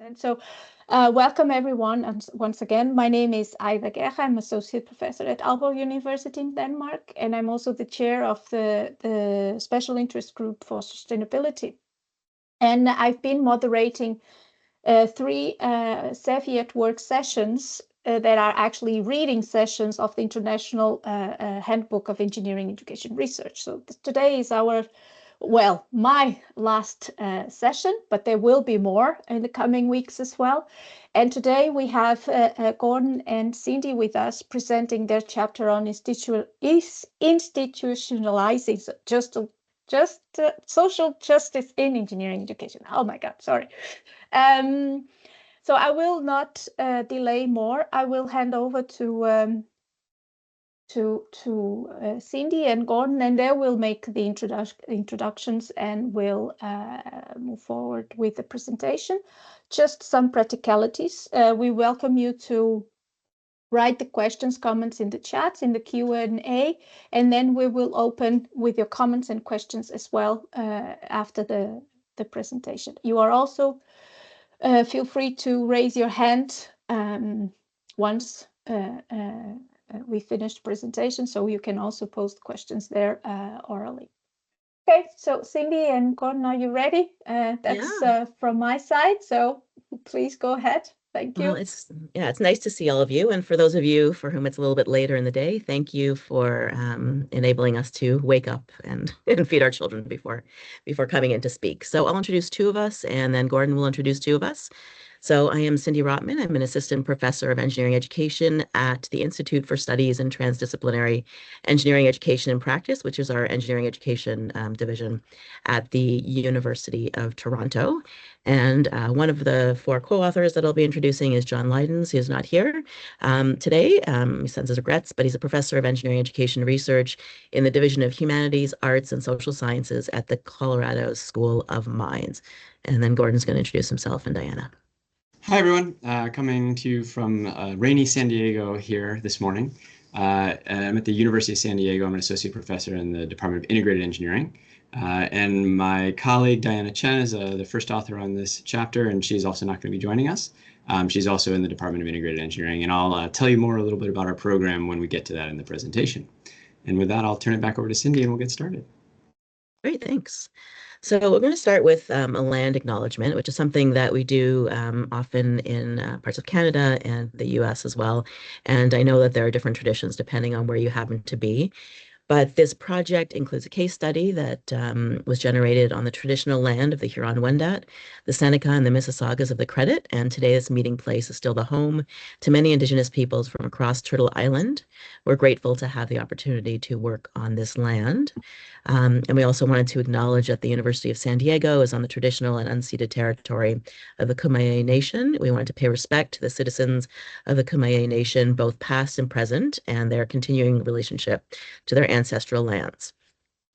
And so welcome everyone. And once again, my name is Ida Gerch. I'm Associate Professor at Aalborg University in Denmark, and I'm also the chair of the Special Interest Group for Sustainability. And I've been moderating three SEFI at Work sessions that are actually reading sessions of the International Handbook of Engineering Education Research. So today is my last session, but there will be more in the coming weeks as well. And today we have Gordon and Cindy with us presenting their chapter on institutionalizing social justice in engineering education. Oh my God, sorry. So I will not delay more. I will hand over to Cindy and Gordon, and they will make the introductions and will move forward with the presentation. Just some practicalities. We welcome you to write the questions, comments in the chats, in the Q&A, and then we will open with your comments and questions as well after the presentation. You are also feel free to raise your hand once we finished presentation, so you can also post questions there orally. Okay, so Cindy and Gordon, are you ready? That's from my side, so please go ahead. Thank you. Well, it's nice to see all of you. And for those of you for whom it's a little bit later in the day, thank you for enabling us to wake up and feed our children before coming in to speak. So I'll introduce two of us, and then Gordon will introduce two of us. So I am Cindy Rottmann. I'm an assistant professor of engineering education at the Institute for Studies in Transdisciplinary Engineering Education and Practice, which is our engineering education division at the University of Toronto. And one of the four co-authors that I'll be introducing is John Lydens, who's not here today. He sends his regrets, but he's a professor of engineering education research in the Division of Humanities, Arts, and Social Sciences at the Colorado School of Mines. And then Gordon's going to introduce himself and Diana. Hi, everyone. Coming to you from rainy San Diego here this morning. I'm at the University of San Diego. I'm an associate professor in the Department of Integrated Engineering. And my colleague, Diana Chen, is the first author on this chapter, and she's also not going to be joining us. She's also in the Department of Integrated Engineering, and I'll tell you more a little bit about our program when we get to that in the presentation. And with that, I'll turn it back over to Cindy, and we'll get started. Great, thanks. So we're going to start with a land acknowledgement, which is something that we do often in parts of Canada and the US as well. And I know that there are different traditions depending on where you happen to be. But this project includes a case study that was generated on the traditional land of the Huron-Wendat, the Seneca, and the Mississaugas of the Credit. And today's meeting place is still the home to many Indigenous peoples from across Turtle Island. We're grateful to have the opportunity to work on this land. And we also wanted to acknowledge that the University of San Diego is on the traditional and unceded territory of the Kumeyaay Nation. We wanted to pay respect to the citizens of the Kumeyaay Nation, both past and present, and their continuing relationship to their ancestral lands.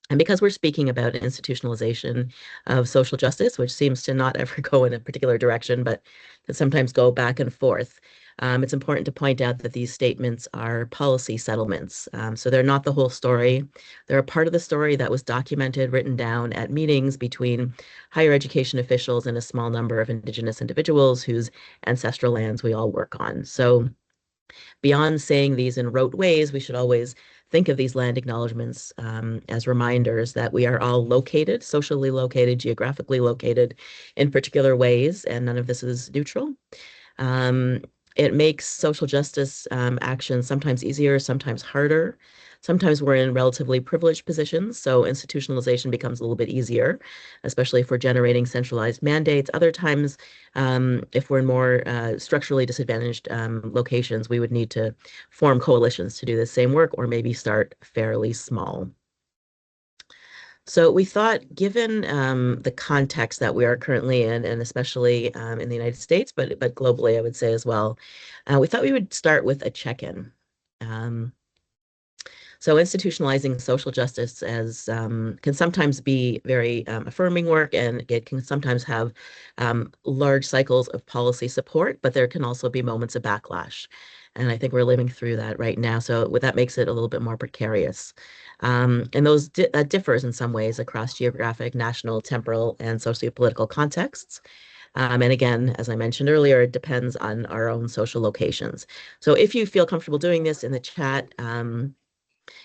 And because we're speaking about institutionalization of social justice, which seems to not ever go in a particular direction, but can sometimes go back and forth, it's important to point out that these statements are policy settlements. So they're not the whole story. They're a part of the story that was documented, written down at meetings between higher education officials and a small number of Indigenous individuals whose ancestral lands we all work on. So beyond saying these in rote ways, we should always think of these land acknowledgements as reminders that we are all located, socially located, geographically located in particular ways, and none of this is neutral. It makes social justice action sometimes easier, sometimes harder. Sometimes we're in relatively privileged positions, so institutionalization becomes a little bit easier, especially if we're generating centralized mandates. Other times, if we're in more structurally disadvantaged locations, we would need to form coalitions to do the same work, or maybe start fairly small. So we thought, given the context that we are currently in, and especially in the United States, but globally, I would say as well, we thought we would start with a check-in. So institutionalizing social justice as can sometimes be very affirming work, and it can sometimes have large cycles of policy support, but there can also be moments of backlash. And I think we're living through that right now. So that makes it a little bit more precarious. And that differs in some ways across geographic, national, temporal, and sociopolitical contexts. And again, as I mentioned earlier, it depends on our own social locations. So if you feel comfortable doing this in the chat, you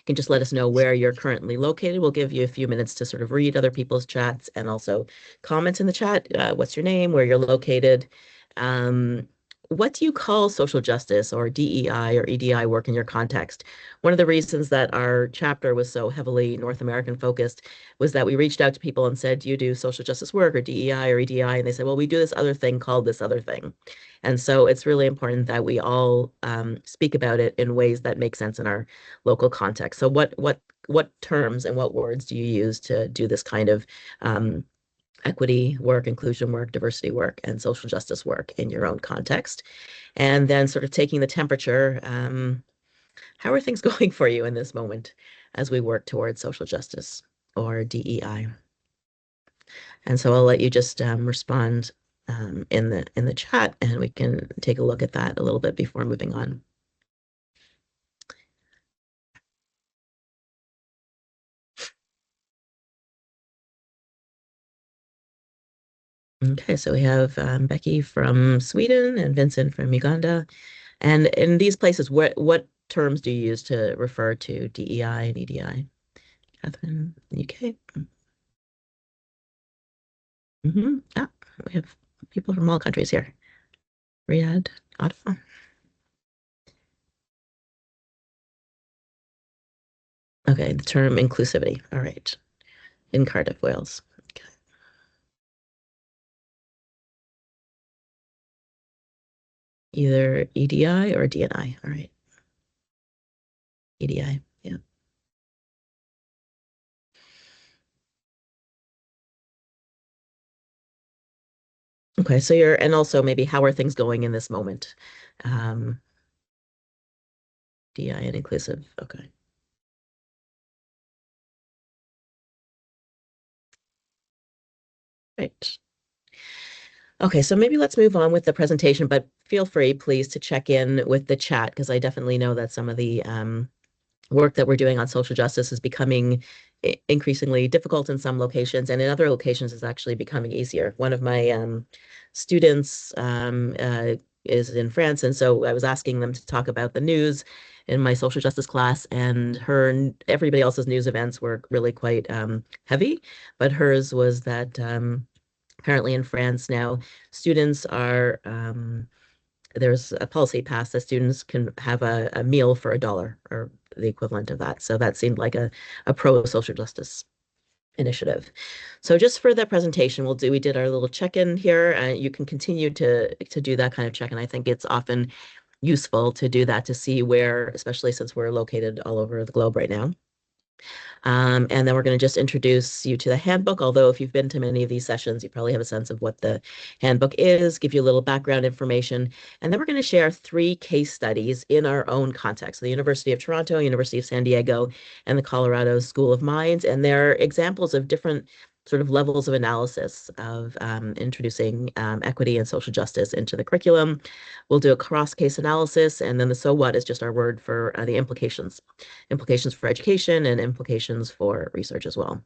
can just let us know where you're currently located. We'll give you a few minutes to sort of read other people's chats and also comment in the chat. What's your name, where you're located? What do you call social justice or DEI or EDI work in your context? One of the reasons that our chapter was so heavily North American focused was that we reached out to people and said, do you do social justice work or DEI or EDI? And they said, well, we do this other thing called this other thing. And so it's really important that we all speak about it in ways that make sense in our local context. So what terms and what words do you use to do this kind of equity work, inclusion work, diversity work, and social justice work in your own context? And then sort of taking the temperature, how are things going for you in this moment as we work towards social justice or DEI? And so I'll let you just respond in the chat, and we can take a look at that a little bit before moving on. Okay, so we have Becky from Sweden and Vincent from Uganda. And in these places, what terms do you use to refer to DEI and EDI? Catherine, UK. Ah, we have people from all countries here. Riyadh, Ottawa. Okay, the term inclusivity. All right. In Cardiff, Wales. Okay. Either EDI or DNI. All right. EDI, yeah. Okay, so and also maybe how are things going in this moment? DI and inclusive, okay. Right. Okay, so maybe let's move on with the presentation, but feel free, please, to check in with the chat, because I definitely know that some of the work that we're doing on social justice is becoming increasingly difficult in some locations, and in other locations is actually becoming easier. One of my students is in France, and so I was asking them to talk about the news in my social justice class, and everybody else's news events were really quite heavy, but hers was that apparently in France now, students are there's a policy passed that students can have a meal for $1 or the equivalent of that. So that seemed like a pro-social justice initiative. So just for the presentation, we did our little check-in here. You can continue to do that kind of check-in. I think it's often useful to do that to see where, especially since we're located all over the globe right now. And then we're going to just introduce you to the handbook, although if you've been to many of these sessions, you probably have a sense of what the handbook is, give you a little background information. And then we're going to share 3 case studies in our own context, the University of Toronto, University of San Diego, and the Colorado School of Mines. And they're examples of different sort of levels of analysis of introducing equity and social justice into the curriculum. We'll do a cross-case analysis, and then the so what is just our word for the implications for education and implications for research as well.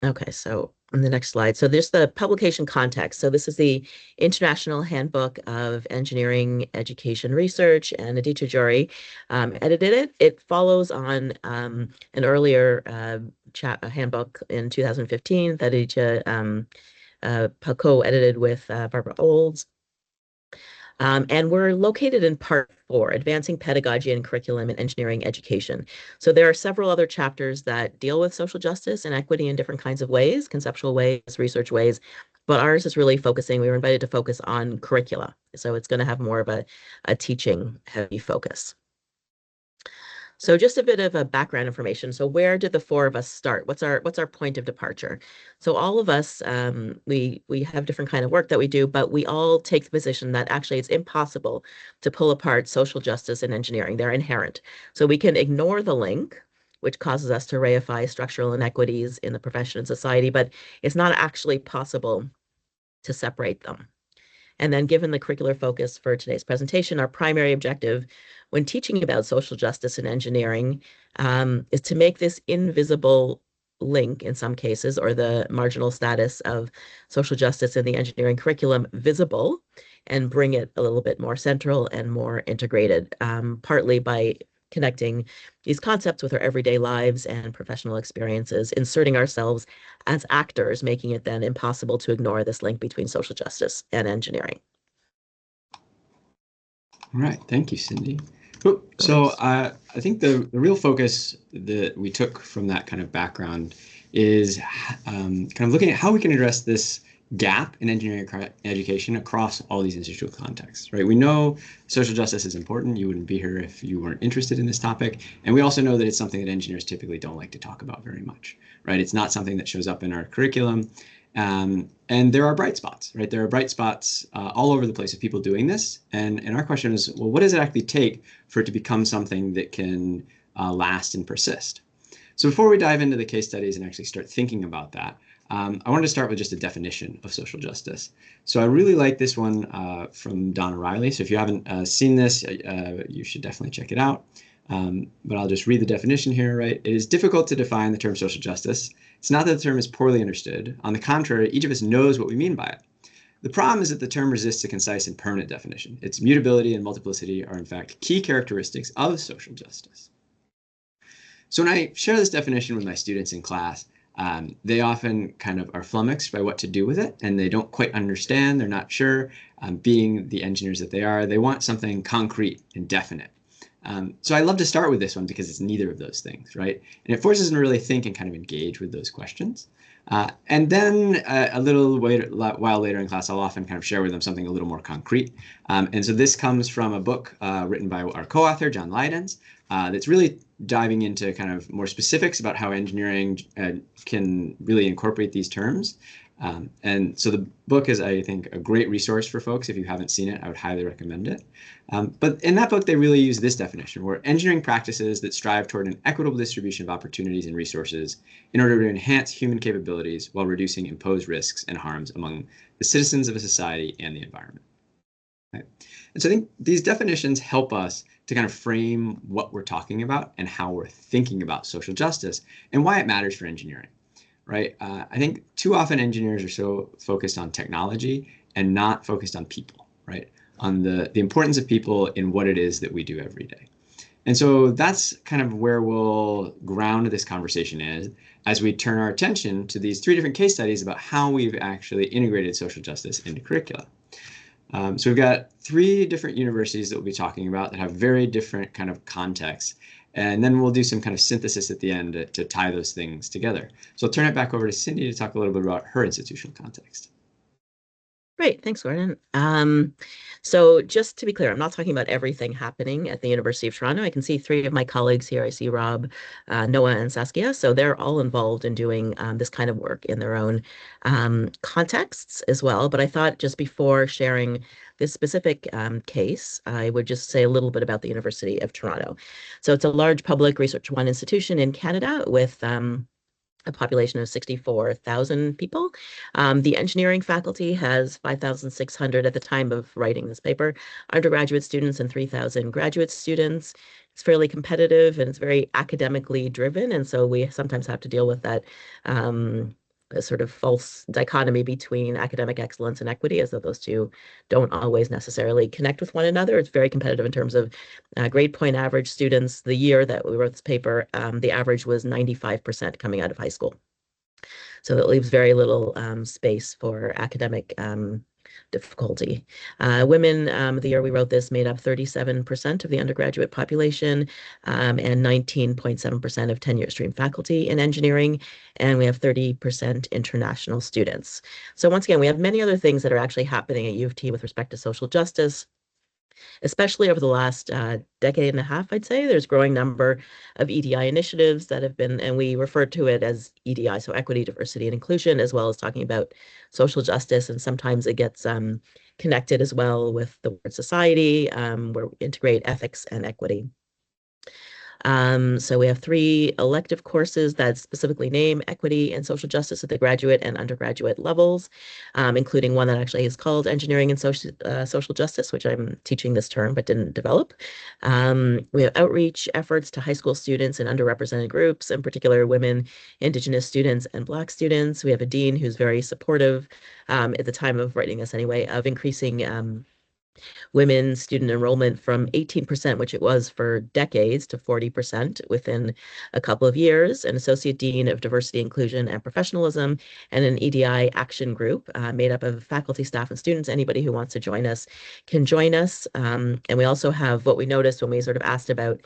Okay, so on the next slide. So there's the publication context. So this is the International Handbook of Engineering Education Research, and Aditya Jory edited it. It follows on an earlier handbook in 2015 that Aditya co-edited with Barbara Olds. And we're located in part 4, Advancing Pedagogy and Curriculum in Engineering Education. So there are several other chapters that deal with social justice and equity in different kinds of ways, conceptual ways, research ways, but ours is really focusing, we were invited to focus on curricula. So it's going to have more of a teaching heavy focus. So just a bit of a background information. So where did the 4 of us start? What's our point of departure? So all of us, we have different kind of work that we do, but we all take the position that actually it's impossible to pull apart social justice and engineering. They're inherent. So we can ignore the link, which causes us to reify structural inequities in the profession and society, but it's not actually possible to separate them. And then given the curricular focus for today's presentation, our primary objective when teaching about social justice and engineering is to make this invisible link in some cases, or the marginal status of social justice in the engineering curriculum visible and bring it a little bit more central and more integrated, partly by connecting these concepts with our everyday lives and professional experiences, inserting ourselves as actors, making it then impossible to ignore this link between social justice and engineering. All right, thank you, Cindy. So I think the real focus that we took from that kind of background is kind of looking at how we can address this gap in engineering education across all these institutional contexts, right? We know social justice is important. You wouldn't be here if you weren't interested in this topic. And we also know that it's something that engineers typically don't like to talk about very much, right? It's not something that shows up in our curriculum. And there are bright spots, right? There are bright spots all over the place of people doing this. And our question is, well, what does it actually take for it to become something that can last and persist? So before we dive into the case studies and actually start thinking about that, I wanted to start with just a definition of social justice. So I really like this one from Donna Riley. So if you haven't seen this, you should definitely check it out. But I'll just read the definition here, right? It is difficult to define the term social justice. It's not that the term is poorly understood. On the contrary, each of us knows what we mean by it. The problem is that the term resists a concise and permanent definition. Its mutability and multiplicity are in fact key characteristics of social justice. So when I share this definition with my students in class, they often kind of are flummoxed by what to do with it, and they don't quite understand. They're not sure. Being the engineers that they are, they want something concrete and definite. So I love to start with this one because it's neither of those things, right? And it forces them to really think and kind of engage with those questions. And then a little while later in class, I'll often kind of share with them something a little more concrete. And so this comes from a book written by our co-author, John Lydens, that's really diving into kind of more specifics about how engineering can really incorporate these terms. And so the book is, I think, a great resource for folks. If you haven't seen it, I would highly recommend it. But in that book, they really use this definition, where engineering practices that strive toward an equitable distribution of opportunities and resources in order to enhance human capabilities while reducing imposed risks and harms among the citizens of a society and the environment. Right? And so I think these definitions help us to kind of frame what we're talking about and how we're thinking about social justice and why it matters for engineering. Right? I think too often engineers are so focused on technology and not focused on people, right? On the importance of people in what it is that we do every day. And so that's kind of where we'll ground this conversation is as we turn our attention to these three different case studies about how we've actually integrated social justice into curricula. So we've got three different universities that we'll be talking about that have very different kind of contexts. And then we'll do some kind of synthesis at the end to tie those things together. So I'll turn it back over to Cindy to talk a little bit about her institutional context. Great, thanks, Gordon. So just to be clear, I'm not talking about everything happening at the University of Toronto. I can see three of my colleagues here. I see Rob, Noah, and Saskia. So they're all involved in doing this kind of work in their own contexts as well. But I thought just before sharing this specific case, I would just say a little bit about the University of Toronto. So it's a large public research one institution in Canada with a population of 64,000 people. The engineering faculty has 5,600 at the time of writing this paper, undergraduate students and 3,000 graduate students. It's fairly competitive and it's very academically driven. And so we sometimes have to deal with that sort of false dichotomy between academic excellence and equity, as though those two don't always necessarily connect with one another. It's very competitive in terms of grade point average students. The year that we wrote this paper, the average was 95% coming out of high school. So that leaves very little space for academic difficulty. Women, the year we wrote this, made up 37% of the undergraduate population and 19.7% of tenure stream faculty in engineering. And we have 30% international students. So once again, we have many other things that are actually happening at U of T with respect to social justice, especially over the last decade and a half, I'd say. There's a growing number of EDI initiatives that have been, and we refer to it as EDI, so equity, diversity, and inclusion, as well as talking about social justice. And sometimes it gets connected as well with the word society, where we integrate ethics and equity. So we have 3 elective courses that specifically name equity and social justice at the graduate and undergraduate levels, including one that actually is called Engineering and Social Justice, which I'm teaching this term but didn't develop. We have outreach efforts to high school students and underrepresented groups, in particular women, Indigenous students, and Black students. We have a dean who's very supportive, at the time of writing this anyway, of increasing women's student enrollment from 18%, which it was for decades, to 40% within a couple of years, an associate dean of diversity, inclusion, and professionalism, and an EDI action group made up of faculty, staff, and students. Anybody who wants to join us can join us. And we also have what we noticed when we sort of asked about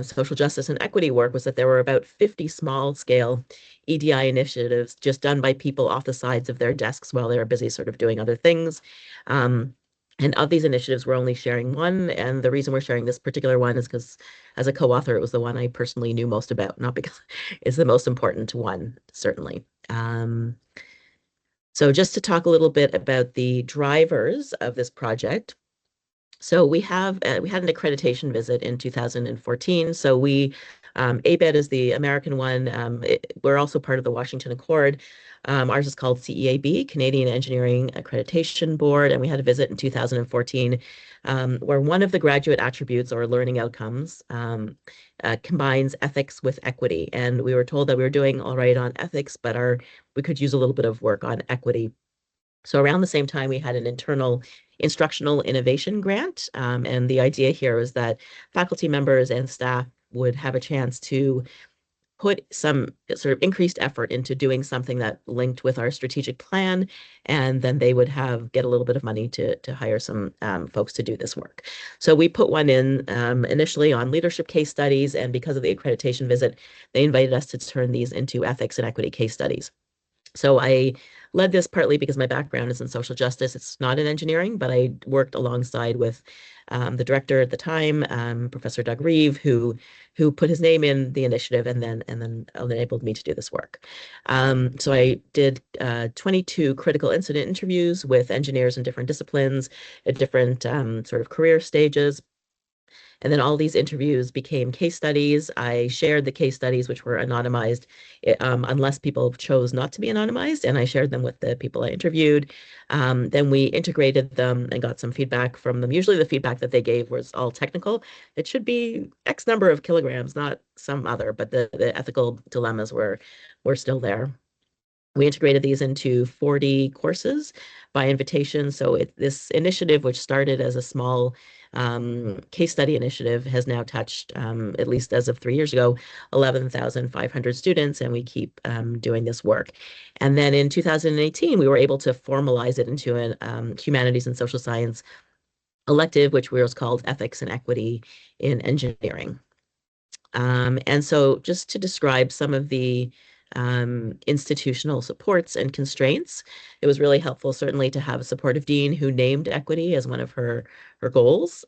social justice and equity work was that there were about 50 small-scale EDI initiatives just done by people off the sides of their desks while they were busy sort of doing other things. And of these initiatives, we're only sharing one. And the reason we're sharing this particular one is because as a co-author, it was the one I personally knew most about, not because it's the most important one, certainly. So just to talk a little bit about the drivers of this project. So we had an accreditation visit in 2014. So ABET is the American one. We're also part of the Washington Accord. Ours is called CEAB, Canadian Engineering Accreditation Board, and we had a visit in 2014 where one of the graduate attributes or learning outcomes combines ethics with equity. And we were told that we were doing all right on ethics, but we could use a little bit of work on equity. So around the same time, we had an internal instructional innovation grant. And the idea here was that faculty members and staff would have a chance to put some sort of increased effort into doing something that linked with our strategic plan, and then they would get a little bit of money to hire some folks to do this work. So we put one in initially on leadership case studies, and because of the accreditation visit, they invited us to turn these into ethics and equity case studies. So I led this partly because my background is in social justice. It's not in engineering, but I worked alongside with the director at the time, Professor Doug Reeve, who put his name in the initiative and then enabled me to do this work. So I did 22 critical incident interviews with engineers in different disciplines at different sort of career stages. And then all these interviews became case studies. I shared the case studies, which were anonymized, unless people chose not to be anonymized, and I shared them with the people I interviewed. Then we integrated them and got some feedback from them. Usually the feedback that they gave was all technical. It should be X number of kilograms, not some other, but the ethical dilemmas were still there. We integrated these into 40 courses by invitation. So this initiative, which started as a small case study initiative, has now touched, at least as of 3 years ago, 11,500 students, and we keep doing this work. And then in 2018, we were able to formalize it into a humanities and social science elective, which was called Ethics and Equity in Engineering. And so just to describe some of the institutional supports and constraints, it was really helpful, certainly, to have a supportive dean who named equity as one of her goals.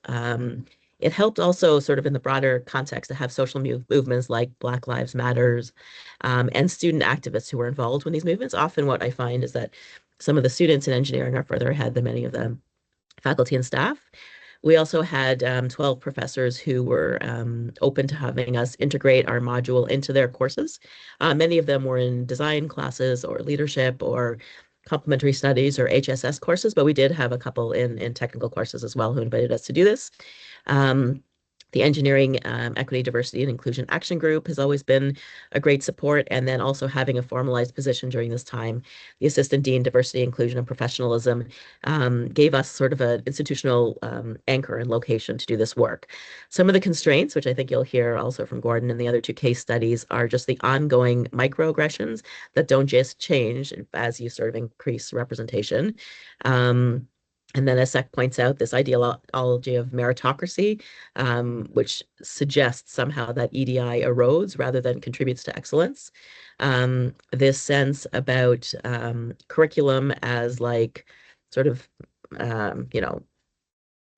It helped also, sort of in the broader context, to have social movements like Black Lives Matters and student activists who were involved in these movements. Often what I find is that some of the students in engineering are further ahead than many of the faculty and staff. We also had 12 professors who were open to having us integrate our module into their courses. Many of them were in design classes or leadership or complementary studies or HSS courses, but we did have a couple in technical courses as well who invited us to do this. The Engineering Equity, Diversity, and Inclusion Action Group has always been a great support. And then also having a formalized position during this time, the Assistant Dean, Diversity, Inclusion, and Professionalism gave us sort of an institutional anchor and location to do this work. Some of the constraints, which I think you'll hear also from Gordon and the other 2 case studies, are just the ongoing microaggressions that don't just change as you sort of increase representation. And then, as Sek points out, this ideology of meritocracy, which suggests somehow that EDI erodes rather than contributes to excellence. This sense about curriculum as like sort of,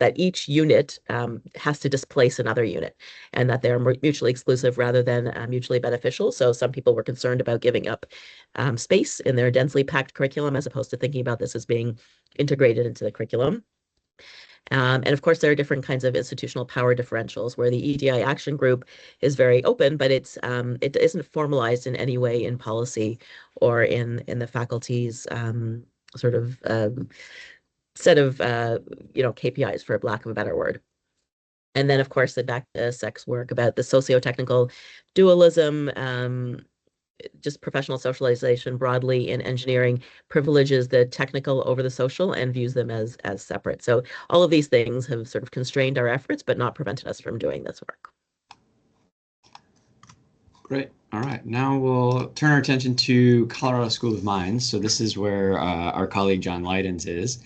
that each unit has to displace another unit and that they're mutually exclusive rather than mutually beneficial. So some people were concerned about giving up space in their densely packed curriculum as opposed to thinking about this as being integrated into the curriculum. And of course, there are different kinds of institutional power differentials where the EDI action group is very open, but it isn't formalized in any way in policy or in the faculty's sort of set of KPIs, for lack of a better word. And then, of course, the back to sex work about the socio-technical dualism, just professional socialization broadly in engineering privileges the technical over the social and views them as separate. So all of these things have sort of constrained our efforts, but not prevented us from doing this work. Great. All right. Now we'll turn our attention to Colorado School of Mines. So this is where our colleague John Lydens is.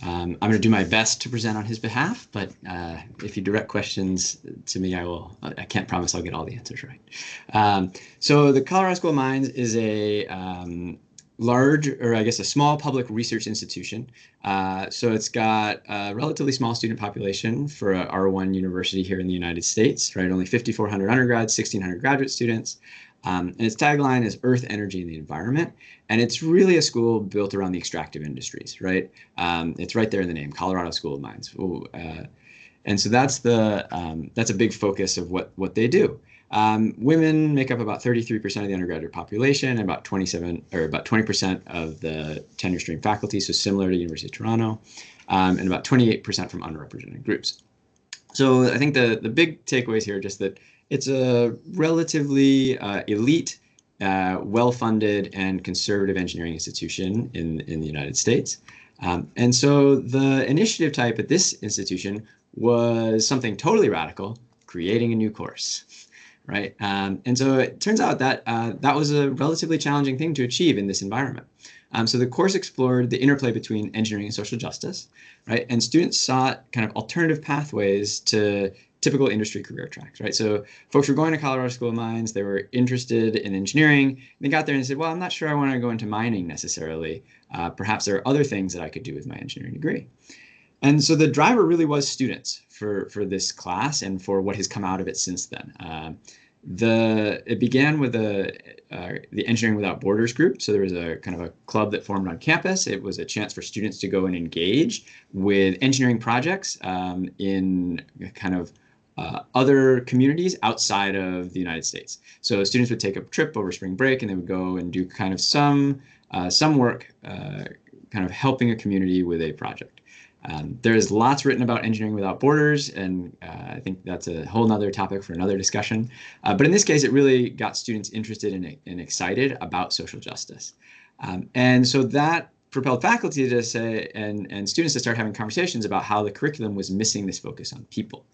I'm going to do my best to present on his behalf, but if you direct questions to me, I can't promise I'll get all the answers right. So the Colorado School of Mines is a large, or I guess a small public research institution. So it's got a relatively small student population for a R1 university here in the United States, right? Only 5,400 undergrads, 1,600 graduate students. And its tagline is Earth, Energy, and the Environment. And it's really a school built around the extractive industries, right? It's right there in the name, Colorado School of Mines. And so that's a big focus of what they do. Women make up about 33% of the undergraduate population and about 20% of the tenure stream faculty, so similar to University of Toronto, and about 28% from underrepresented groups. So I think the big takeaways here are just that it's a relatively elite, well-funded, and conservative engineering institution in the United States. And so the initiative type at this institution was something totally radical, creating a new course. Right. And so it turns out that that was a relatively challenging thing to achieve in this environment. So the course explored the interplay between engineering and social justice, right? And students sought kind of alternative pathways to typical industry career tracks, right? So folks were going to Colorado School of Mines, they were interested in engineering, they got there and said, well, I'm not sure I want to go into mining necessarily. Perhaps there are other things that I could do with my engineering degree. And so the driver really was students for this class and for what has come out of it since then. It began with the Engineering Without Borders group. So there was a kind of a club that formed on campus. It was a chance for students to go and engage with engineering projects in kind of other communities outside of the United States. So students would take a trip over spring break and they would go and do kind of some work kind of helping a community with a project. There's lots written about Engineering Without Borders, and I think that's a whole nother topic for another discussion. But in this case, it really got students interested and excited about social justice. And so that propelled faculty to say, and students to start having conversations about how the curriculum was missing this focus on people.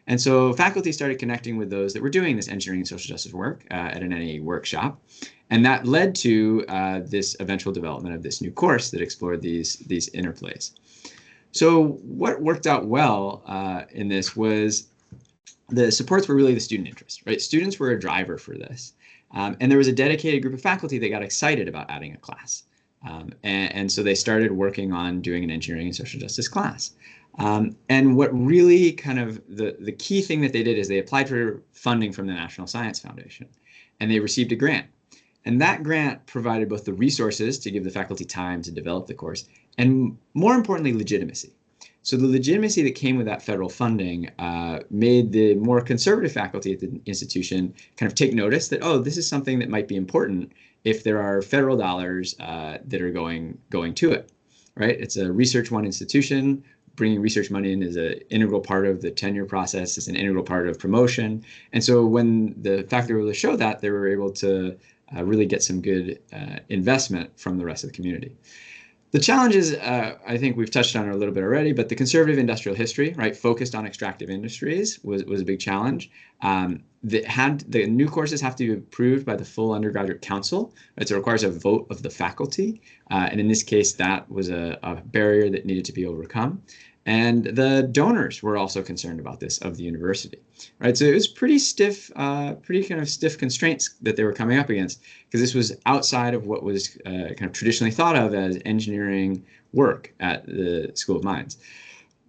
And so faculty started connecting with those that were doing this engineering and social justice work at an NAE workshop. And that led to this eventual development of this new course that explored these interplays. So what worked out well in this was the supports were really the student interest, right? Students were a driver for this. And there was a dedicated group of faculty that got excited about adding a class. And so they started working on doing an engineering and social justice class. And what really kind of the key thing that they did is they applied for funding from the National Science Foundation, and they received a grant. And that grant provided both the resources to give the faculty time to develop the course, and more importantly, legitimacy. So the legitimacy that came with that federal funding made the more conservative faculty at the institution kind of take notice that, oh, this is something that might be important if there are federal dollars that are going to it, right? It's a Research One institution. Bringing research money in is an integral part of the tenure process. It's an integral part of promotion. And so when the faculty were able to show that, they were able to really get some good investment from the rest of the community. The challenges, I think we've touched on it a little bit already, but the conservative industrial history, right, focused on extractive industries was a big challenge. The new courses have to be approved by the full undergraduate council, right? So it requires a vote of the faculty. And in this case, that was a barrier that needed to be overcome. And the donors were also concerned about this of the university, right? So it was pretty stiff, pretty kind of stiff constraints that they were coming up against, because this was outside of what was kind of traditionally thought of as engineering work at the School of Mines.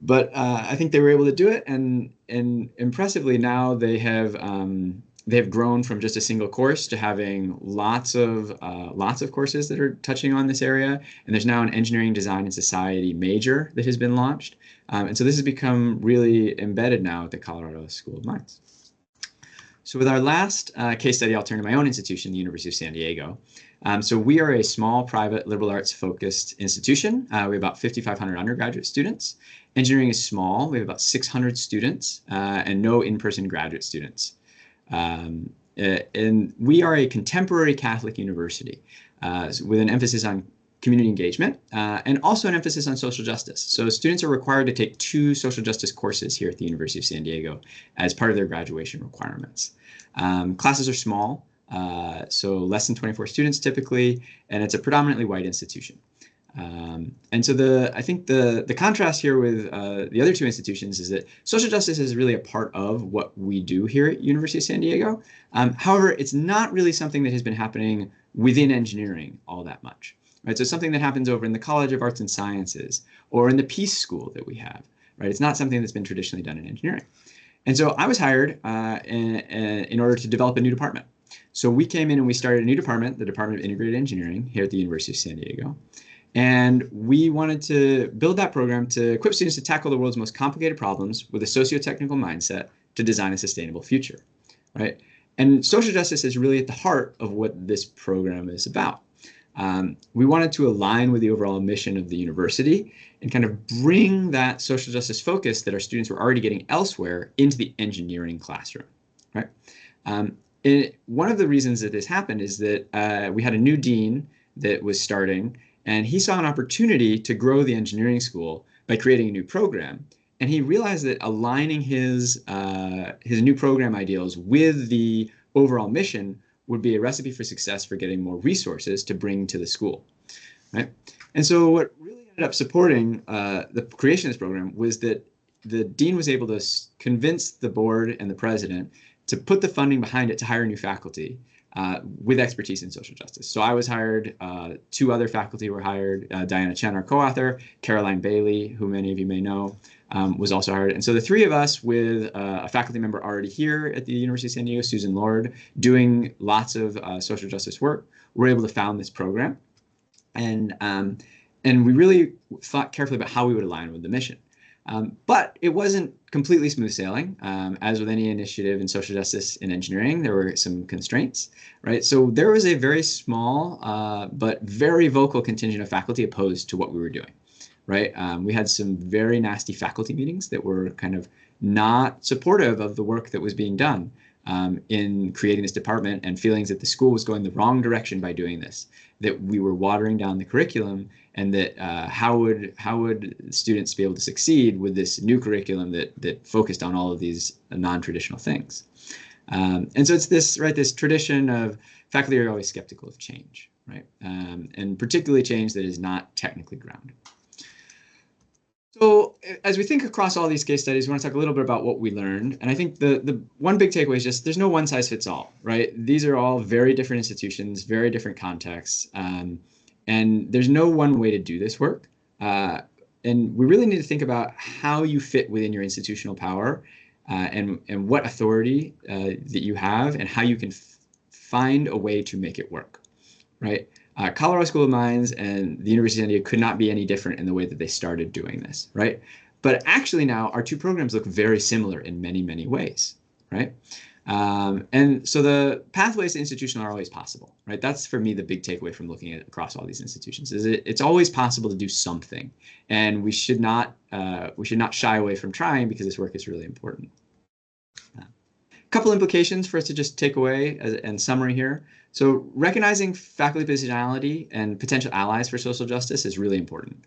But I think they were able to do it, and impressively now they have grown from just a single course to having lots of courses that are touching on this area. And there's now an engineering design and society major that has been launched. And so this has become really embedded now at the Colorado School of Mines. So with our last case study, I'll turn to my own institution, the University of San Diego. So we are a small, private, liberal arts focused institution. We have about 5,500 undergraduate students. Engineering is small. We have about 600 students and no in-person graduate students. And we are a contemporary Catholic university with an emphasis on community engagement and also an emphasis on social justice. So students are required to take 2 social justice courses here at the University of San Diego as part of their graduation requirements. Classes are small, so less than 24 students typically, and it's a predominantly white institution. And so I think the contrast here with the other 2 institutions is that social justice is really a part of what we do here at University of San Diego. However, it's not really something that has been happening within engineering all that much. Right? So it's something that happens over in the College of Arts and Sciences or in the Peace School that we have. Right? It's not something that's been traditionally done in engineering. And so I was hired in order to develop a new department. So we came in and we started a new department, the Department of Integrated Engineering here at the University of San Diego. And we wanted to build that program to equip students to tackle the world's most complicated problems with a socio-technical mindset to design a sustainable future. Right? And social justice is really at the heart of what this program is about. We wanted to align with the overall mission of the university and kind of bring that social justice focus that our students were already getting elsewhere into the engineering classroom, right? One of the reasons that this happened is that we had a new dean that was starting, and he saw an opportunity to grow the engineering school by creating a new program. And he realized that aligning his new program ideals with the overall mission would be a recipe for success for getting more resources to bring to the school, right? And so what really ended up supporting the creation of this program was that the dean was able to convince the board and the president to put the funding behind it to hire new faculty with expertise in social justice. So I was hired, 2 other faculty were hired, Diana Chen, our co-author, Caroline Bailey, who many of you may know, was also hired. And so the 3 of us with a faculty member already here at the University of San Diego, Susan Lord, doing lots of social justice work, were able to found this program. And we really thought carefully about how we would align with the mission. But it wasn't completely smooth sailing. As with any initiative in social justice in engineering, there were some constraints, right? So there was a very small but very vocal contingent of faculty opposed to what we were doing, right? We had some very nasty faculty meetings that were kind of not supportive of the work that was being done in creating this department, and feelings that the school was going the wrong direction by doing this, that we were watering down the curriculum, and that how would students be able to succeed with this new curriculum that focused on all of these non-traditional things. And so it's this tradition of faculty are always skeptical of change, right? And particularly change that is not technically grounded. So as we think across all these case studies, we want to talk a little bit about what we learned. And I think the one big takeaway is just there's no one size fits all, right? These are all very different institutions, very different contexts. And there's no one way to do this work. And we really need to think about how you fit within your institutional power and what authority that you have and how you can find a way to make it work, right? Colorado School of Mines and the University of San Diego could not be any different in the way that they started doing this, right? But actually now our 2 programs look very similar in many, many ways, right? And so the pathways to institutional are always possible, right? That's for me the big takeaway from looking at across all these institutions is it's always possible to do something, and we should not shy away from trying because this work is really important. Couple implications for us to just take away and summary here. So recognizing faculty positionality and potential allies for social justice is really important.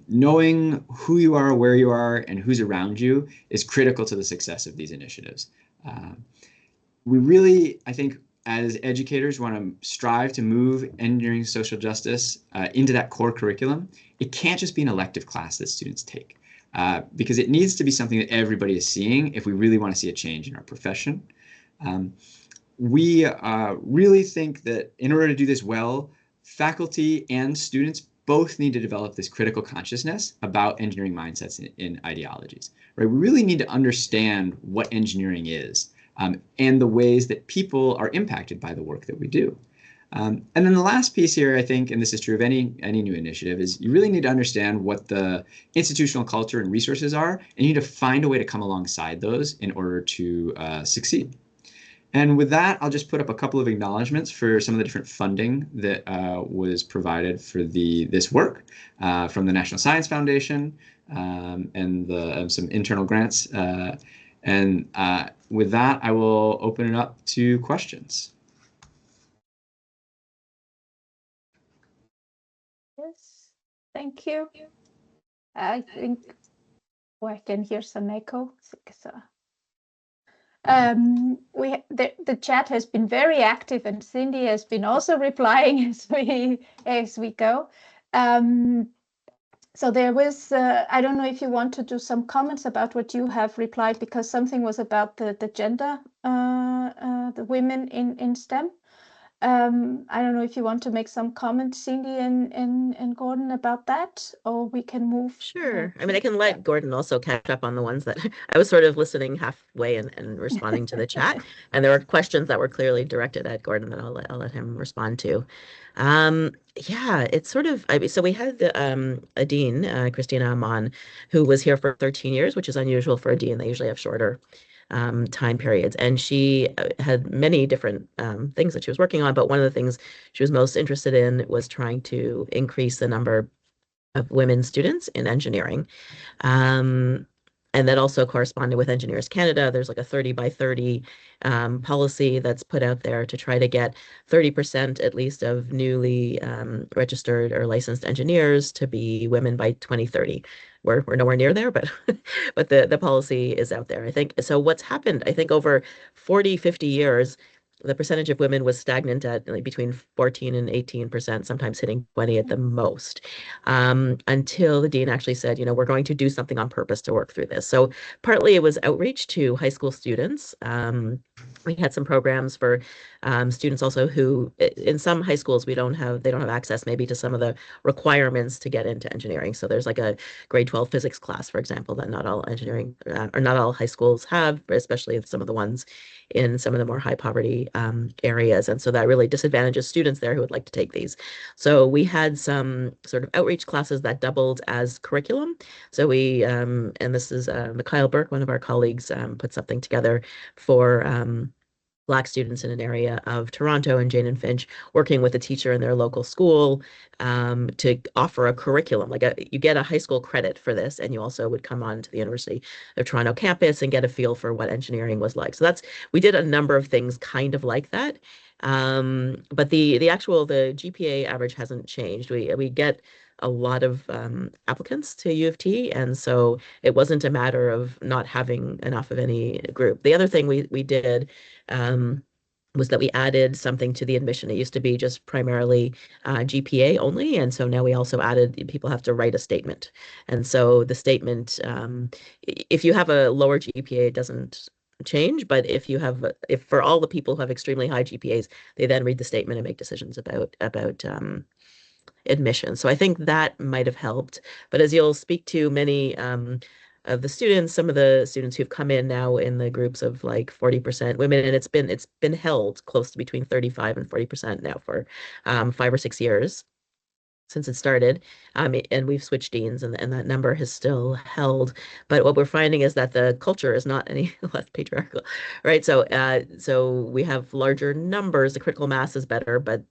Knowing who you are, where you are, and who's around you is critical to the success of these initiatives. We really, I think, as educators, want to strive to move engineering social justice into that core curriculum. It can't just be an elective class that students take. Because it needs to be something that everybody is seeing if we really want to see a change in our profession. We really think that in order to do this well, faculty and students both need to develop this critical consciousness about engineering mindsets in ideologies. Right? We really need to understand what engineering is and the ways that people are impacted by the work that we do. And then the last piece here, I think, and this is true of any new initiative, is you really need to understand what the institutional culture and resources are, and you need to find a way to come alongside those in order to succeed. And with that, I'll just put up a couple of acknowledgements for some of the different funding that was provided for this work from the National Science Foundation and some internal grants. And with that, I will open it up to questions. Yes, thank you. I think I can hear some echo. So, the chat has been very active, and Cindy has been also replying as we go. So there was, I don't know if you want to do some comments about what you have replied, because something was about the gender, the women in STEM. I don't know if you want to make some comments, Cindy and Gordon, about that, or we can move. Sure. I mean, I can let Gordon also catch up on the ones that I was sort of listening halfway and responding to the chat. And there were questions that were clearly directed at Gordon that I'll let him respond to. Yeah, it's sort of, so we had a dean, Christina Amon, who was here for 13 years, which is unusual for a dean. They usually have shorter time periods. And she had many different things that she was working on, but one of the things she was most interested in was trying to increase the number of women students in engineering. And that also corresponded with Engineers Canada. There's like a 30 by 30 policy that's put out there to try to get 30% at least of newly registered or licensed engineers to be women by 2030. We're nowhere near there, but but the policy is out there, I think. So what's happened, I think over 40, 50 years, the percentage of women was stagnant at like between 14 and 18%, sometimes hitting 20 at the most, until the dean actually said, you know, we're going to do something on purpose to work through this. So partly it was outreach to high school students. We had some programs for students also who, in some high schools, they don't have access maybe to some of the requirements to get into engineering. So there's like a grade 12 physics class, for example, that not all engineering or not all high schools have, especially some of the ones in some of the more high poverty areas. And so that really disadvantages students there who would like to take these. So we had some sort of outreach classes that doubled as curriculum. So we, and this is Mikhail Burke, one of our colleagues, put something together for Black students in an area of Toronto, and Jane and Finch working with a teacher in their local school to offer a curriculum. Like you get a high school credit for this, and you also would come on to the University of Toronto campus and get a feel for what engineering was like. So we did a number of things kind of like that. But the GPA average hasn't changed. We get a lot of applicants to U of T, and so it wasn't a matter of not having enough of any group. The other thing we did was that we added something to the admission. It used to be just primarily GPA only, and so now we also added people have to write a statement. And so the statement, if you have a lower GPA, it doesn't change, but if for all the people who have extremely high GPAs, they then read the statement and make decisions about admission. So I think that might have helped. But as you'll speak to many of the students, some of the students who've come in now in the groups of like 40% women, and it's been held close to between 35 and 40% now for 5 or 6 years since it started, and we've switched deans, and that number has still held. But what we're finding is that the culture is not any less patriarchal, right? So we have larger numbers. The critical mass is better, but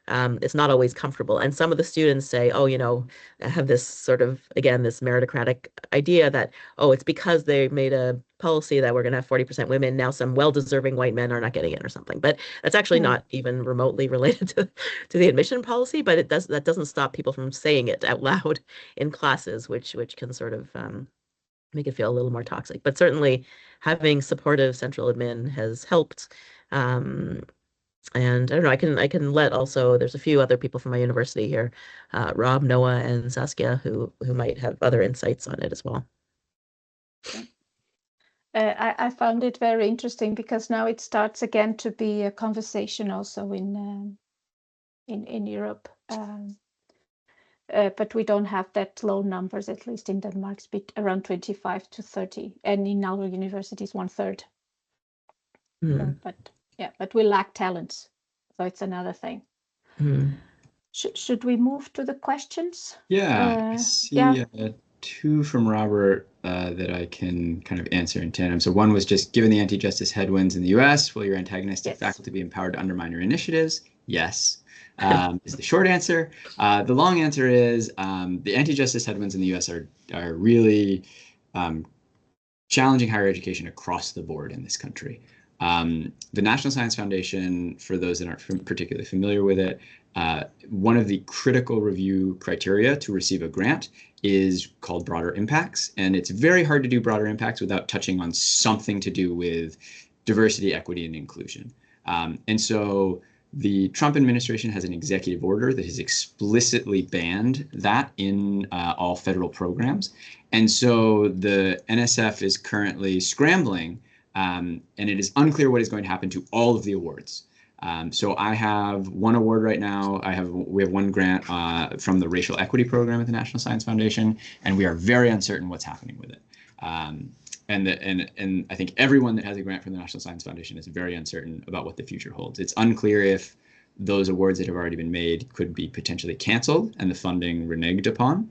it's not always comfortable. And some of the students say, oh, you know, I have this sort of, again, this meritocratic idea that, oh, it's because they made a policy that we're going to have 40% women. Now some well-deserving white men are not getting in or something. But that's actually not even remotely related to the admission policy, but that doesn't stop people from saying it out loud in classes, which can sort of make it feel a little more toxic. But certainly having supportive central admin has helped. And I don't know, I can let also, there's a few other people from my university here, Rob, Noah, and Saskia, who might have other insights on it as well. I found it very interesting because now it starts again to be a conversation also in Europe. But we don't have that low numbers, at least in Denmark, around 25 to 30, and in our universities 1/3. But we lack talents. So it's another thing. Mm. Should we move to the questions? Yeah, I see Yeah. 2 from Robert that I can kind of answer in tandem. So one was just, given the anti-justice headwinds in the US, will your antagonistic Yes. faculty be empowered to undermine your initiatives? Yes, is the short answer. The long answer is the anti-justice headwinds in the US are really challenging higher education across the board in this country. The National Science Foundation, for those that aren't particularly familiar with it, one of the critical review criteria to receive a grant is called broader impacts. And it's very hard to do broader impacts without touching on something to do with diversity, equity, and inclusion. And so the Trump administration has an executive order that has explicitly banned that in all federal programs. And so the NSF is currently scrambling, and it is unclear what is going to happen to all of the awards. So I have one award right now. We have one grant from the Racial Equity Program at the National Science Foundation, and we are very uncertain what's happening with it. And I think everyone that has a grant from the National Science Foundation is very uncertain about what the future holds. It's unclear if those awards that have already been made could be potentially canceled and the funding reneged upon.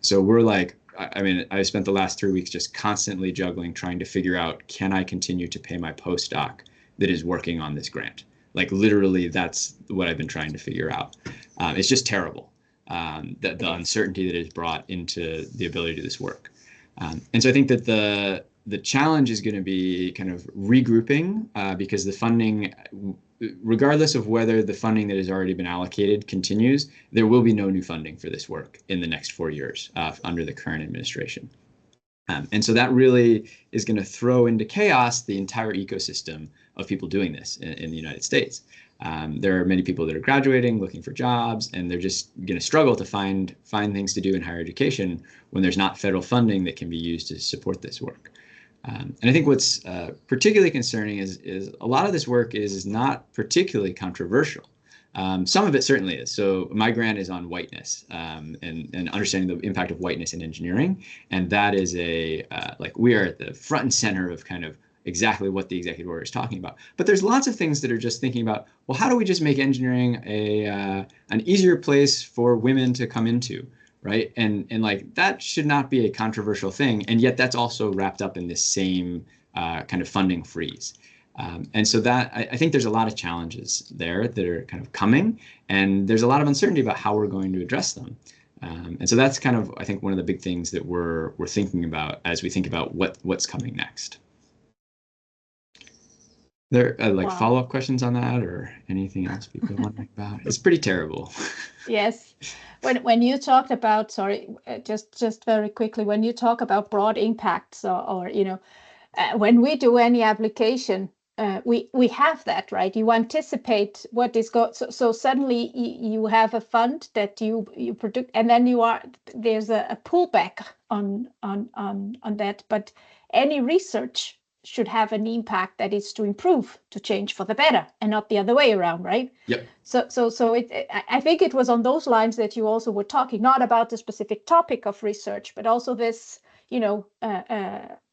So we're like, I mean, I spent the last 3 weeks just constantly juggling, trying to figure out, can I continue to pay my postdoc that is working on this grant? Like literally, that's what I've been trying to figure out. It's just terrible, the uncertainty that is brought into the ability to do this work. And so I think that the challenge is going to be kind of regrouping because the funding, regardless of whether the funding that has already been allocated continues, there will be no new funding for this work in the next 4 years under the current administration. And so that really is going to throw into chaos the entire ecosystem of people doing this in the United States. There are many people that are graduating, looking for jobs, and they're just going to struggle to find things to do in higher education when there's not federal funding that can be used to support this work. And I think what's particularly concerning is a lot of this work is not particularly controversial. Some of it certainly is. So my grant is on whiteness and understanding the impact of whiteness in engineering. And that is like we are at the front and center of kind of exactly what the executive order is talking about. But there's lots of things that are just thinking about, well, how do we just make engineering an easier place for women to come into, right? And like that should not be a controversial thing. And yet that's also wrapped up in this same kind of funding freeze. And so that I think there's a lot of challenges there that are kind of coming, and there's a lot of uncertainty about how we're going to address them. And so that's kind of, I think, one of the big things that we're thinking about as we think about what's coming next. There like follow-up questions on that or anything else people are wondering about? It's pretty terrible. Yes. When you talked about, sorry, just very quickly, when you talk about broad impacts or you know, when we do any application, we have that, right? You anticipate what is going. So suddenly you have a fund that you predict, and then there's a pullback on that. But any research should have an impact that is to improve, to change for the better, and not the other way around, right? Yep. So I think it was on those lines that you also were talking, not about the specific topic of research, but also this, you know,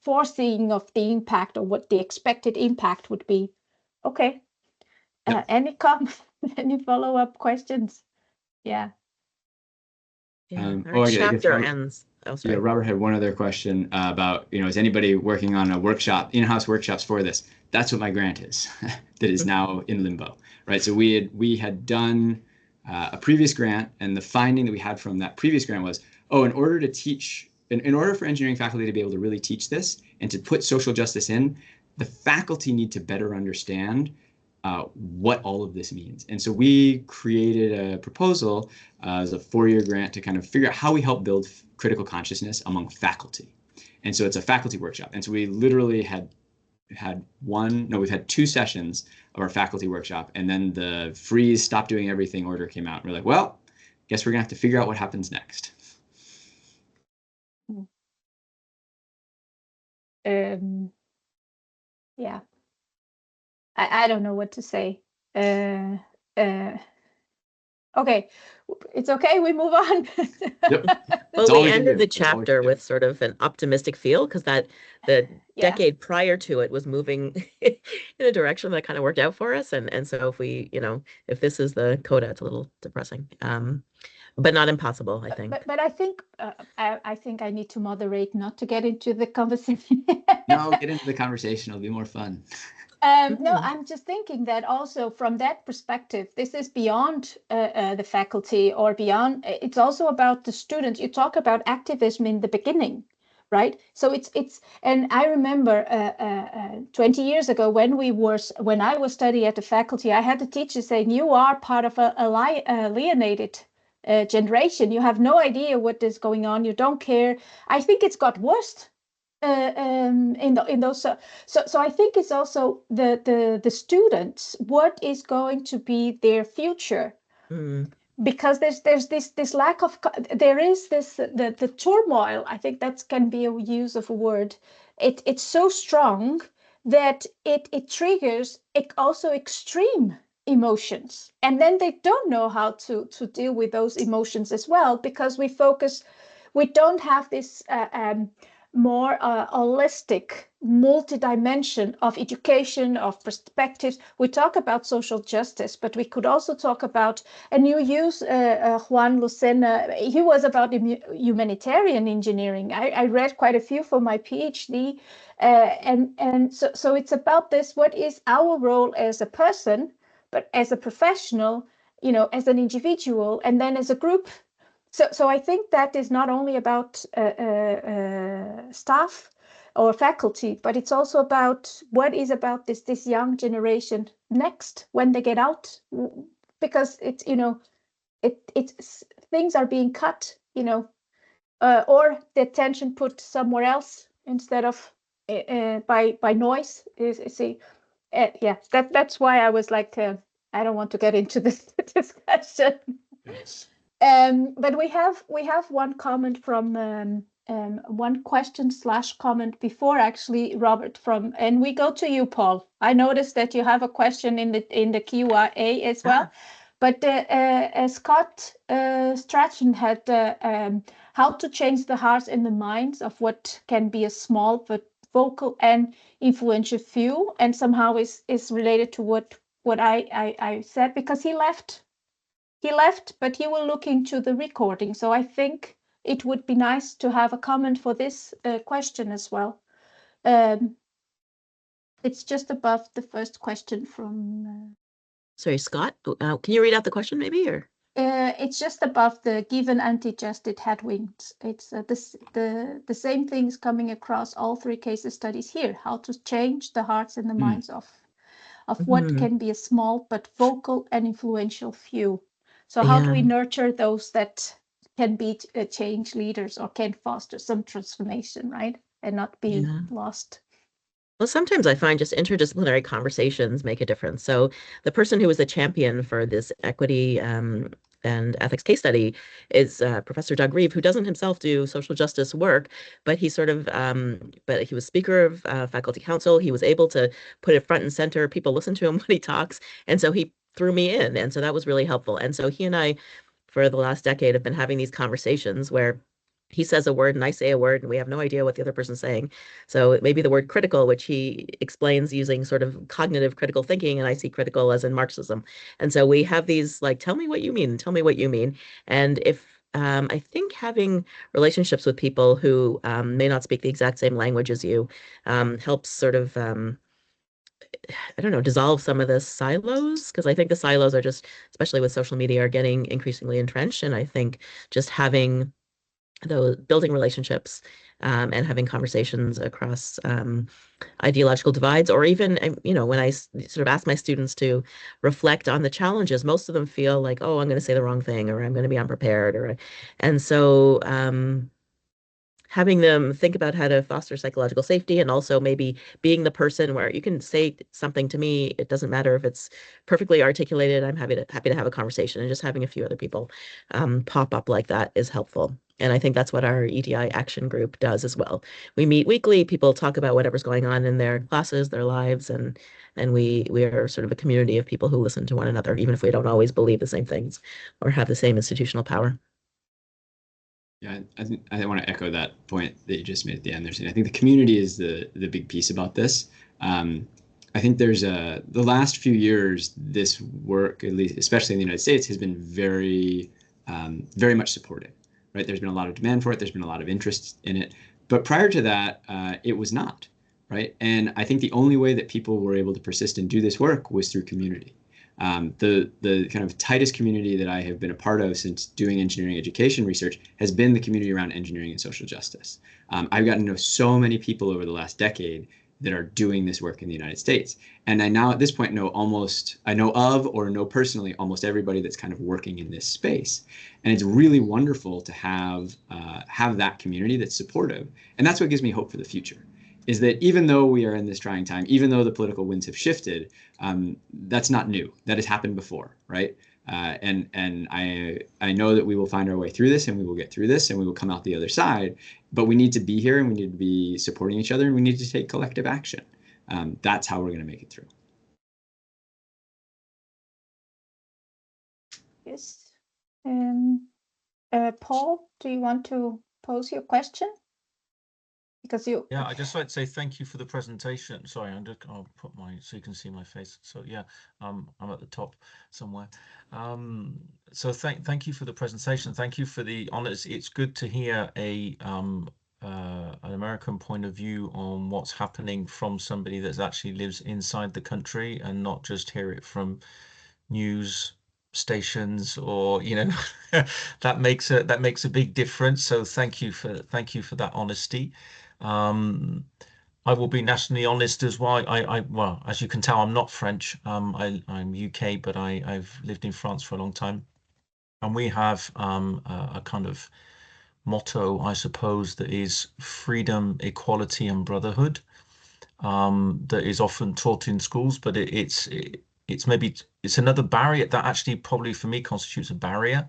foreseeing of the impact or what the expected impact would be. Okay. Yep. Any follow-up questions? Yeah. Our chapter ends. Yeah, Robert had one other question about, you know, is anybody working on a workshop, in-house workshops for this? That's what my grant is, that is now in limbo, right? So we had done a previous grant, and the finding that we had from that previous grant was, in order to teach, in order for engineering faculty to be able to really teach this and to put social justice in, the faculty need to better understand what all of this means. And so we created a proposal as a 4-year grant to kind of figure out how we help build critical consciousness among faculty. And so it's a faculty workshop. And so we literally we've had 2 sessions of our faculty workshop, and then the freeze, stop doing everything order came out. And we're like, well, guess we're gonna have to figure out what happens next. Yeah. I don't know what to say. Okay, it's okay. We move on. Yep. Well, That's all we we can ended do. the That's all we can chapter do. with sort of an optimistic feel because the Yeah. decade prior to it was moving in a direction that kind of worked out for us. And so if we, if this is the coda, it's a little depressing. But not impossible, I think. But I think I think I need to moderate not to get into the conversation. No, get into the conversation. It'll be more fun. No, I'm just thinking that also from that perspective, this is beyond the faculty or beyond. It's also about the students. You talk about activism in the beginning, right? So it's and I remember 20 years ago when I was studying at the faculty, I had a teacher saying, "You are part of a alienated generation. You have no idea what is going on. You don't care." I think it's got worse in those so I think it's also the students, what is going to be their future, because there's this lack of there is this the turmoil. I think that can be a use of a word. It's so strong that it triggers also extreme emotions, and then they don't know how to deal with those emotions as well, because we don't have this more holistic multi-dimension of education, of perspectives. We talk about social justice, but we could also talk about, and you use Juan Lucena, he was about humanitarian engineering. I read quite a few for my PhD, and so it's about this, what is our role as a person, but as a professional, as an individual, and then as a group. So I think that is not only about staff or faculty, but it's also about what is about this young generation next when they get out, because it's it's things are being cut, or the attention put somewhere else instead of by noise. Yeah, that's why I was like, I don't want to get into this discussion. Yes. But we have one comment from one question/comment before, actually, Robert, and we go to you, Paul. I noticed that you have a question in the Q&A as well. But Scott Strachan had how to change the hearts and the minds of what can be a small but vocal and influential few, and somehow is related to what I said, because he left, but he will look into the recording. So I think it would be nice to have a comment for this question as well. It's just above the first question from. Sorry, Scott. Can you read out the question, maybe, or? It's just above the given anti-justice headwinds. It's the same things coming across all three case studies here. How to change the hearts and the minds of what can be a small but vocal and influential few. So how do we nurture those that can be change leaders or can foster some transformation, right? And not be lost. Well, sometimes I find just interdisciplinary conversations make a difference. So the person who was the champion for this equity and ethics case study is Professor Doug Reeve, who doesn't himself do social justice work, but he sort of, but he was speaker of faculty council. He was able to put it front and center. People listen to him when he talks. And so he threw me in. And so that was really helpful. And so he and I, for the last decade, have been having these conversations where he says a word and I say a word and we have no idea what the other person's saying. So it may be the word critical, which he explains using sort of cognitive critical thinking, and I see critical as in Marxism. And so we have these like, tell me what you mean, tell me what you mean. And if I think having relationships with people who may not speak the exact same language as you helps sort of I don't know, dissolve some of the silos, because I think the silos are just, especially with social media, are getting increasingly entrenched. And I think just having those building relationships and having conversations across ideological divides, or even, when I sort of ask my students to reflect on the challenges, most of them feel like, oh, I'm going to say the wrong thing, or I'm going to be unprepared, and so having them think about how to foster psychological safety, and also maybe being the person where you can say something to me. It doesn't matter if it's perfectly articulated. I'm happy to have a conversation, and just having a few other people pop up like that is helpful. And I think that's what our EDI action group does as well. We meet weekly, people talk about whatever's going on in their classes, their lives, and we are sort of a community of people who listen to one another, even if we don't always believe the same things or have the same institutional power. Yeah, I want to echo that point that you just made at the end there. I think the community is the big piece about this. I think there's the last few years, this work, at least especially in the United States, has been very much supported. Right? There's been a lot of demand for it. There's been a lot of interest in it. But prior to that, it was not. Right? And I think the only way that people were able to persist and do this work was through community. The kind of tightest community that I have been a part of since doing engineering education research has been the community around engineering and social justice. I've gotten to know so many people over the last decade that are doing this work in the United States. And I now at this point know I know of or know personally almost everybody that's kind of working in this space. And it's really wonderful to have that community that's supportive. And that's what gives me hope for the future. Is that even though we are in this trying time, even though the political winds have shifted, that's not new. That has happened before, right? And I know that we will find our way through this, and we will get through this, and we will come out the other side. But we need to be here, and we need to be supporting each other, and we need to take collective action. That's how we're going to make it through. Yes. Paul, do you want to pose your question? Yeah, I just like to say thank you for the presentation. Sorry, I'll put so you can see my face. So yeah, I'm at the top somewhere. So thank you for the presentation. Thank you for the honors. It's good to hear an American point of view on what's happening from somebody that actually lives inside the country and not just hear it from news stations or that makes a big difference. So thank you for that honesty. I will be nationally honest as well. Well, as you can tell, I'm not French. I'm UK, but I've lived in France for a long time, and we have a kind of motto, I suppose, that is freedom, equality, and brotherhood. That is often taught in schools, but it's another barrier that actually probably for me constitutes a barrier,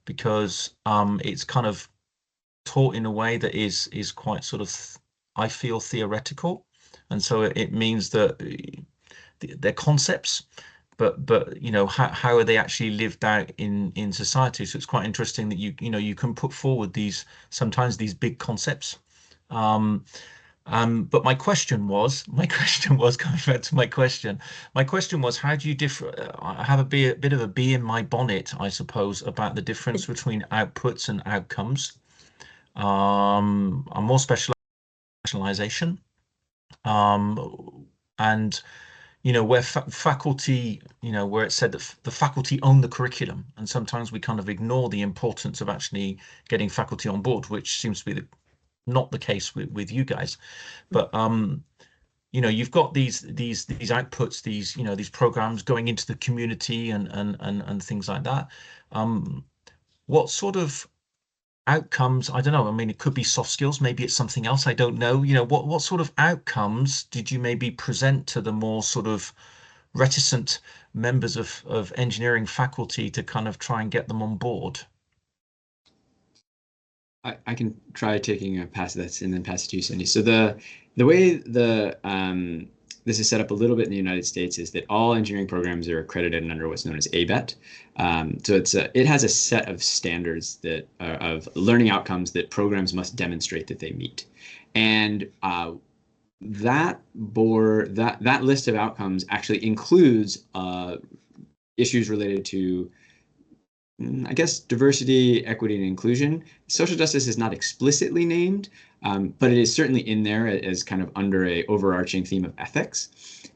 because it's kind of taught in a way that is quite sort of, I feel, theoretical, and so it means that they're concepts, but how are they actually lived out in society? So it's quite interesting that you can put forward sometimes these big concepts. But my question was coming back to my question. My question was, how do you differ? I have a bit of a bee in my bonnet, I suppose, about the difference between outputs and outcomes. More specialization, and where faculty, where it's said that the faculty own the curriculum, and sometimes we kind of ignore the importance of actually getting faculty on board, which seems to be not the case with you guys. But you've got these outputs, these programs going into the community and things like that. What sort of outcomes, I don't know, I mean, it could be soft skills, maybe it's something else, I don't know. What sort of outcomes did you maybe present to the more sort of reticent members of engineering faculty to kind of try and get them on board? I can try taking a pass at that and then pass it to you, Cindy. So the way this is set up a little bit in the United States is that all engineering programs are accredited under what's known as ABET. So it has a set of standards that of learning outcomes that programs must demonstrate that they meet, and that list of outcomes actually includes issues related to, I guess, diversity, equity, and inclusion. Social justice is not explicitly named, but it is certainly in there as kind of under a overarching theme of ethics.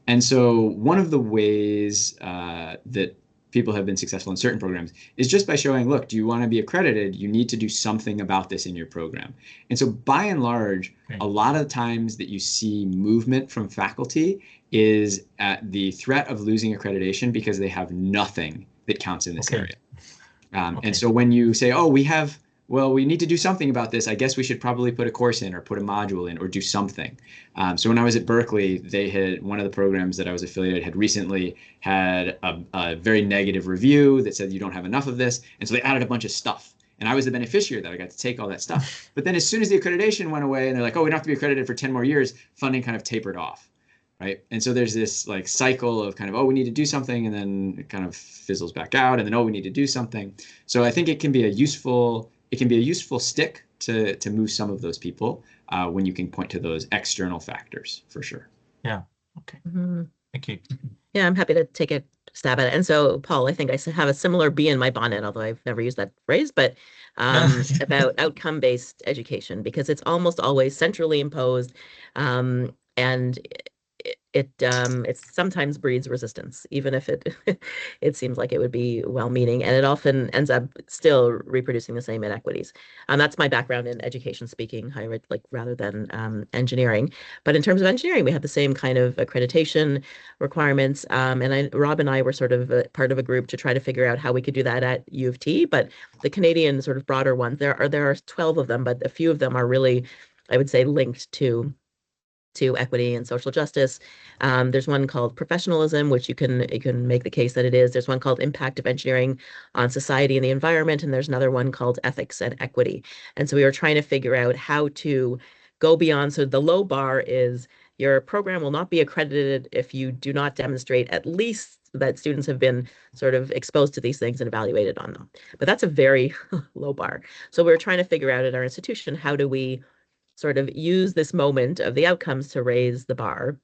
And so one of the ways that people have been successful in certain programs is just by showing, look, do you want to be accredited? You need to do something about this in your program. And so by and large, a lot of the times that you see movement from faculty is at the threat of losing accreditation because they have nothing that counts in this area. And so when you say, oh, we need to do something about this, I guess we should probably put a course in or put a module in or do something. So when I was at Berkeley, one of the programs that I was affiliated had recently had a very negative review that said you don't have enough of this. And so they added a bunch of stuff. And I was the beneficiary that I got to take all that stuff. But then as soon as the accreditation went away and they're like, oh, we don't have to be accredited for 10 more years, funding kind of tapered off, right? And so there's this like cycle of kind of, oh, we need to do something, and then it kind of fizzles back out, and then, oh, we need to do something. So I think it can be a useful stick to move some of those people when you can point to those external factors, for sure. Yeah. Okay. Thank you. Yeah, I'm happy to take a stab at it. And so, Paul, I think I have a similar bee in my bonnet, although I've never used that phrase, but about outcome-based education, because it's almost always centrally imposed, and it sometimes breeds resistance, even if it it seems like it would be well-meaning, and it often ends up still reproducing the same inequities. That's my background in education, speaking higher ed, like rather than engineering. But in terms of engineering, we have the same kind of accreditation requirements. And Rob and I were sort of part of a group to try to figure out how we could do that at U of T. But the Canadian sort of broader ones, there are 12 of them, but a few of them are really, I would say, linked to equity and social justice. There's one called professionalism, which you can make the case that it is. There's one called impact of engineering on society and the environment, and there's another one called ethics and equity. And so we were trying to figure out how to go beyond. So the low bar is your program will not be accredited if you do not demonstrate at least that students have been sort of exposed to these things and evaluated on them. But that's a very low bar. So we were trying to figure out at our institution, how do we sort of use this moment of the outcomes to raise the bar,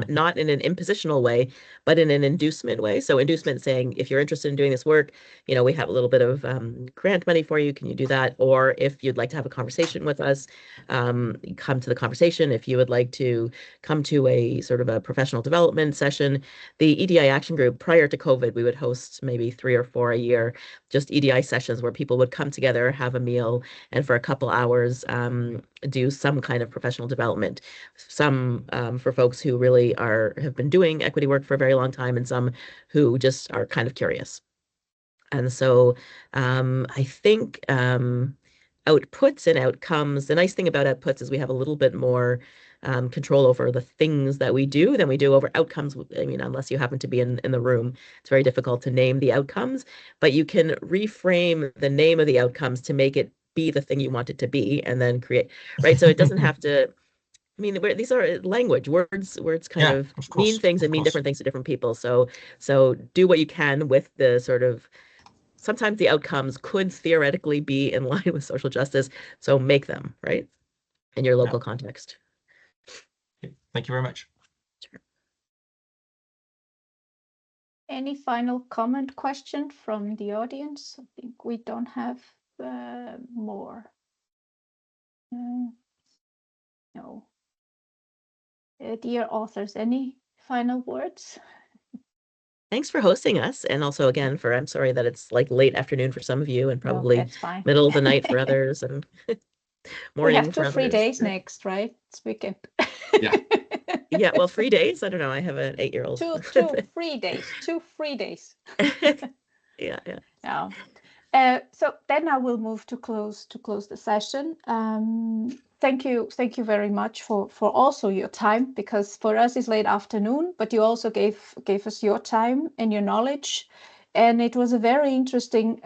not in an impositional way, but in an inducement way. So inducement saying, if you're interested in doing this work, we have a little bit of grant money for you. Can you do that? Or if you'd like to have a conversation with us, come to the conversation. If you would like to come to a sort of a professional development session, the EDI Action Group, prior to COVID, we would host maybe 3 or 4 a year, just EDI sessions where people would come together, have a meal, and for a couple hours, do some kind of professional development. Some for folks who really have been doing equity work for a very long time, and some who just are kind of curious. And so I think outputs and outcomes, the nice thing about outputs is we have a little bit more control over the things that we do than we do over outcomes. I mean, unless you happen to be in the room, it's very difficult to name the outcomes, but you can reframe the name of the outcomes to make it be the thing you want it to be, and then create, right? So it doesn't have to, I mean, these are language, words kind of mean things and mean different things to different people. So do what you can with the sort of, sometimes the outcomes could theoretically be in line with social justice. So make them, right, in your local context. Thank you very much. Sure. Any final comment, question from the audience? I think we don't have more. No. Dear authors, any final words? Thanks for hosting us. And also, again, I'm sorry that it's like late afternoon for some of you and probably middle of the night for others and morning. We have 2 free days next, right? It's weekend. Yeah. Yeah, well, 3 days. I don't know. I have an 8-year-old. 2 free days. 2 free days. Yeah. So then I will move to close the session. Thank you very much for also your time, because for us it's late afternoon, but you also gave us your time and your knowledge, and it was a very interesting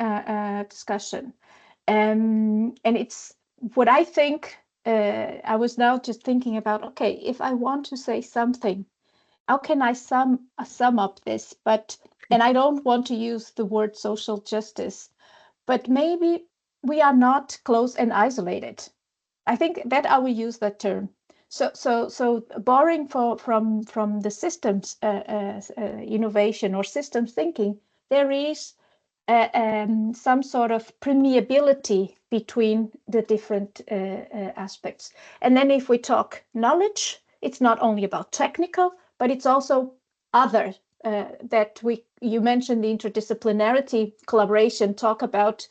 discussion. And it's what I think. I was now just thinking about, okay, if I want to say something, how can I sum up this? And I don't want to use the word social justice, but maybe we are not close and isolated. I think that I will use that term. So borrowing from the systems innovation or systems thinking, there is some sort of permeability between the different aspects. And then if we talk knowledge, it's not only about technical, but it's also other that you mentioned the interdisciplinarity collaboration, talk about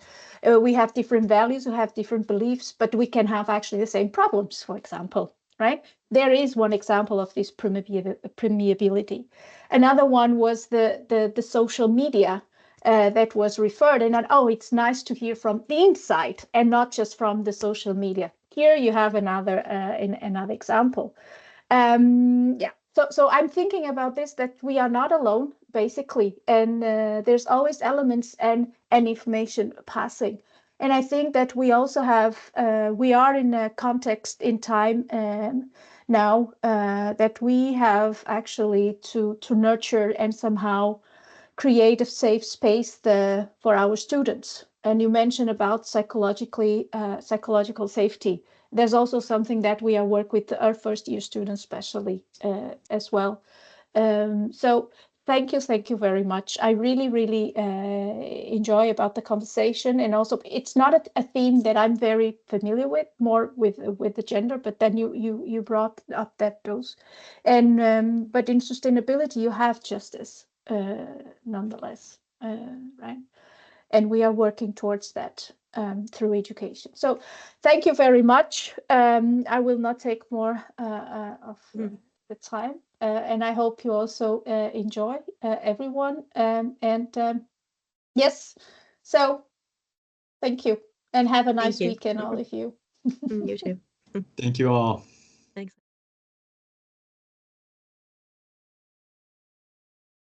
we have different values, we have different beliefs, but we can have actually the same problems, for example, right? There is one example of this permeability. Another one was the social media that was referred, and it's nice to hear from the inside and not just from the social media. Here you have another example. So I'm thinking about this, that we are not alone, basically, and there's always elements and information passing. And I think that we also have, we are in a context in time now that we have actually to nurture and somehow create a safe space for our students. And you mentioned about psychological safety. There's also something that we are work with our first year students especially as well. So thank you very much. I really enjoy about the conversation, and also it's not a theme that I'm very familiar with, more with the gender, but then you brought up that those, and but in sustainability you have justice nonetheless, right? And we are working towards that through education. So thank you very much. I will not take more of the time. And I hope you also enjoy, everyone. Yes, so thank you and have a nice weekend, all of you. You too. Thank you all. Thanks.